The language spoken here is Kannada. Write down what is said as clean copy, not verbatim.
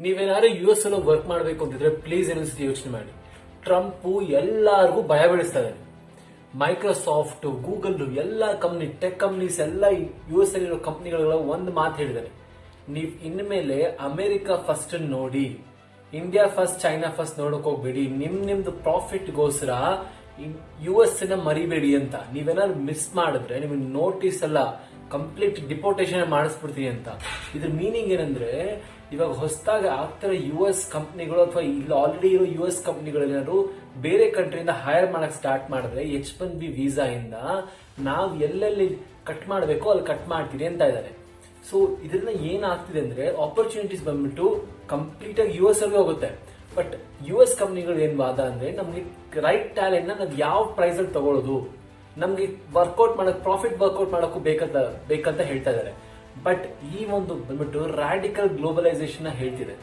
ನೀವೇನಾದ್ರೂ US ಅಲ್ಲೂ ವರ್ಕ್ ಮಾಡಬೇಕು ಅಂತಿದ್ರೆ ಪ್ಲೀಸ್ ಇನ್ನೊಂದ್ಸತಿ ಯೋಚನೆ ಮಾಡಿ. ಟ್ರಂಪ್ ಎಲ್ಲಾರ್ಗೂ ಭಯ ಬೀಳಿಸ್ತಾ ಇದ್ದಾರೆ. ಮೈಕ್ರೋಸಾಫ್ಟ್, ಗೂಗಲ್, ಎಲ್ಲ ಕಂಪ್ನಿ, ಟೆಕ್ ಕಂಪ್ನೀಸ್ ಎಲ್ಲ US ಅಲ್ಲಿರೋ ಕಂಪ್ನಿಗಳ ಒಂದು ಮಾತು ಹೇಳಿದ್ದಾರೆ, ನೀವ್ ಇನ್ಮೇಲೆ ಅಮೆರಿಕ ಫಸ್ಟ್ ನೋಡಿ, ಇಂಡಿಯಾ ಫಸ್ಟ್, ಚೈನಾ ಫಸ್ಟ್ ನೋಡಕ್ ಹೋಗ್ಬೇಡಿ. ನಿಮ್ದು ಪ್ರಾಫಿಟ್ಗೋಸ್ಕರ US ನ ಮರಿಬೇಡಿ ಅಂತ. ನೀವೇನಾದ್ರು ಮಿಸ್ ಮಾಡಿದ್ರೆ ನಿಮಗೆ ನೋಟಿಸ್ ಅಲ್ಲ, ಕಂಪ್ಲೀಟ್ ಡಿಪೋರ್ಟೇಷನ್ ಮಾಡಿಸ್ಬಿಡ್ತೀನಿ ಅಂತ. ಇದ್ರ ಮೀನಿಂಗ್ ಏನಂದ್ರೆ, ಇವಾಗ ಹೊಸದಾಗಿ ಆಗ್ತಿರೋ US ಕಂಪ್ನಿಗಳು ಅಥವಾ ಇಲ್ಲಿ ಆಲ್ರೆಡಿ ಇರೋ US ಕಂಪ್ನಿಗಳೇನಾದ್ರು ಬೇರೆ ಕಂಟ್ರಿಯಿಂದ ಹೈರ್ ಮಾಡಕ್ ಸ್ಟಾರ್ಟ್ ಮಾಡಿದ್ರೆ H1B ವೀಸಾ ಇಂದ ನಾವ್ ಎಲ್ಲೆಲ್ಲಿ ಕಟ್ ಮಾಡಬೇಕು ಅಲ್ಲಿ ಕಟ್ ಮಾಡ್ತೀರಿ ಅಂತ ಇದ್ದಾರೆ. ಸೊ ಇದರಿಂದ ಏನಾಗ್ತಿದೆ ಅಂದ್ರೆ, ಆಪರ್ಚುನಿಟೀಸ್ ಬಂದ್ಬಿಟ್ಟು ಕಂಪ್ಲೀಟ್ ಆಗಿ US ಅಲ್ಲಿ ಹೋಗುತ್ತೆ. ಬಟ್ US ಕಂಪ್ನಿಗಳು ಏನ್ ವಾದ ಅಂದ್ರೆ, ನಮ್ಗೆ ರೈಟ್ ಟ್ಯಾಲೆಂಟ್ ನ ನಾವ್ ಯಾವ ಪ್ರೈಸ್ ಅಲ್ಲಿ ತಗೊಳ್ಳೋದು, ನಮ್ಗೆ ವರ್ಕೌಟ್ ಮಾಡಕ್, ಪ್ರಾಫಿಟ್ ವರ್ಕೌಟ್ ಮಾಡಕ್ಕೂ ಬೇಕಂತ ಹೇಳ್ತಾ ಇದ್ದಾರೆ. ಬಟ್ ಈ ಒಂದು ಬಂದ್ಬಿಟ್ಟು ರಾಡಿಕಲ್ ಗ್ಲೋಬಲೈಸೇಷನ್ ಹೇಳ್ತಿದೆ.